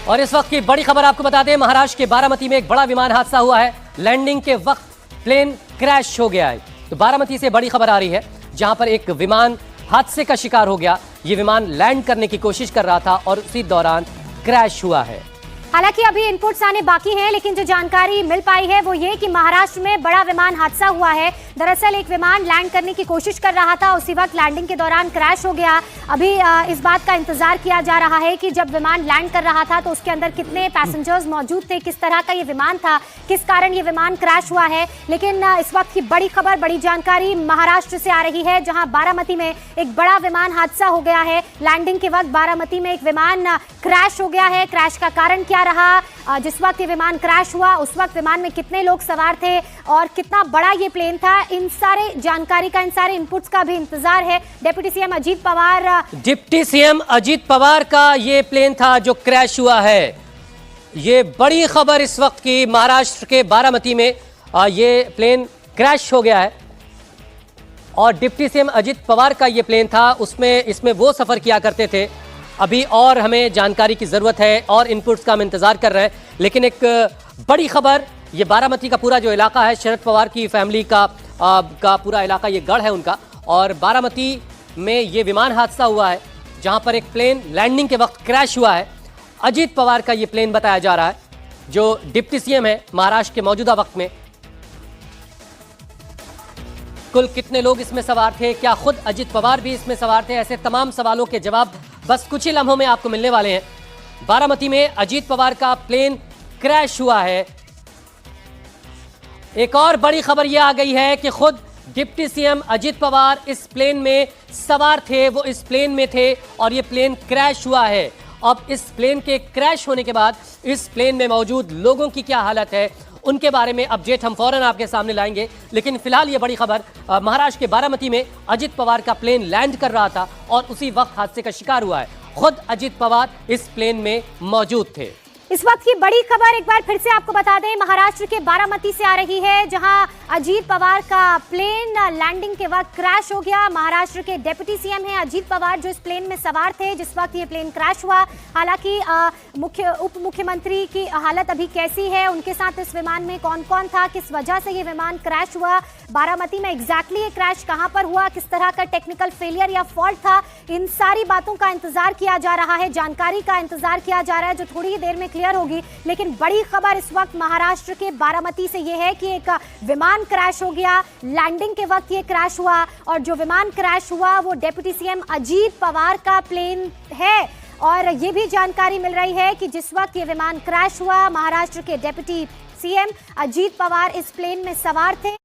और इस वक्त की बड़ी खबर आपको बता दें, महाराष्ट्र के बारामती में एक बड़ा विमान हादसा हुआ है। लैंडिंग के वक्त प्लेन क्रैश हो गया है। तो बारामती से बड़ी खबर आ रही है, जहां पर एक विमान हादसे का शिकार हो गया। ये विमान लैंड करने की कोशिश कर रहा था और उसी दौरान क्रैश हुआ है। हालांकि अभी इनपुट्स आने बाकी हैं, लेकिन जो जानकारी मिल पाई है वो ये कि महाराष्ट्र में बड़ा विमान हादसा हुआ है। दरअसल एक विमान लैंड करने की कोशिश कर रहा था, उसी वक्त लैंडिंग के दौरान क्रैश हो गया। अभी इस बात का इंतजार किया जा रहा है कि जब विमान लैंड कर रहा था तो उसके अंदर कितने पैसेंजर्स मौजूद थे, किस तरह का ये विमान था, किस कारण ये विमान क्रैश हुआ है। लेकिन इस वक्त की बड़ी खबर, बड़ी जानकारी महाराष्ट्र से आ रही है, जहां बारामती में एक बड़ा विमान हादसा हो गया है। लैंडिंग के वक्त बारामती में एक विमान क्रैश हो गया है। क्रैश का कारण क्या रहा, जिस वक्त ये विमान क्रैश हुआ उस वक्त विमान में कितने लोग सवार थे और कितना बड़ा ये प्लेन था, इन सारे जानकारी का, इन सारे इनपुट्स का भी इंतजार है। डिप्टी सीएम अजीत पवार का ये प्लेन था जो क्रैश हुआ है। ये बड़ी खबर इस वक्त की, महाराष्ट्र के बारामती में ये प्लेन क्रैश हो गया है और डिप्टी सीएम अजीत पवार का ये प्लेन था, इसमें वो सफर किया करते थे। अभी और हमें जानकारी की जरूरत है और इनपुट्स का हम इंतजार कर रहे हैं। लेकिन एक बड़ी खबर, ये बारामती का पूरा जो इलाका है, शरद पवार की फैमिली का पूरा इलाका, ये गढ़ है उनका, और बारामती में ये विमान हादसा हुआ है जहां पर एक प्लेन लैंडिंग के वक्त क्रैश हुआ है। अजीत पवार का ये प्लेन बताया जा रहा है, जो डिप्टी सीएम है महाराष्ट्र के मौजूदा वक्त में। कुल कितने लोग इसमें सवार थे, क्या खुद अजीत पवार भी इसमें सवार थे, ऐसे तमाम सवालों के जवाब बस कुछ ही लम्हों में आपको मिलने वाले हैं। बारामती में अजीत पवार का प्लेन क्रैश हुआ है। एक और बड़ी खबर यह आ गई है कि खुद डिप्टी सीएम अजीत पवार इस प्लेन में सवार थे, वो इस प्लेन में थे और ये प्लेन क्रैश हुआ है। अब इस प्लेन के क्रैश होने के बाद इस प्लेन में मौजूद लोगों की क्या हालत है, उनके बारे में अपडेट हम फौरन आपके सामने लाएंगे। लेकिन फिलहाल ये बड़ी खबर, महाराष्ट्र के बारामती में अजीत पवार का प्लेन लैंड कर रहा था और उसी वक्त हादसे का शिकार हुआ है। खुद अजीत पवार इस प्लेन में मौजूद थे। इस वक्त की बड़ी खबर एक बार फिर से आपको बता दें, महाराष्ट्र के बारामती से आ रही है, जहां अजीत पवार का प्लेन लैंडिंग के वक्त क्रैश हो गया। महाराष्ट्र के डिप्टी सीएम हैं अजीत पवार, जो इस प्लेन में सवार थे जिस वक्त ये प्लेन क्रैश हुआ। हालांकि उप मुख्यमंत्री की हालत अभी कैसी है, उनके साथ इस विमान में कौन कौन था, किस वजह से ये विमान क्रैश हुआ, बारामती में एग्जैक्टली ये क्रैश कहां पर हुआ, किस तरह का टेक्निकल फेलियर या फॉल्ट था, इन सारी बातों का इंतजार किया जा रहा है, जानकारी का इंतजार किया जा रहा है, जो थोड़ी ही देर में क्लियर होगी। लेकिन बड़ी खबर इस वक्त महाराष्ट्र के बारामती से यह है कि एक विमान क्रैश हो गया, लैंडिंग के वक्त ये क्रैश हुआ और जो विमान क्रैश हुआ वो डिप्टी सीएम अजीत पवार का प्लेन है। और ये भी जानकारी मिल रही है कि जिस वक्त ये विमान क्रैश हुआ, महाराष्ट्र के डिप्टी सीएम अजीत पवार इस प्लेन में सवार थे।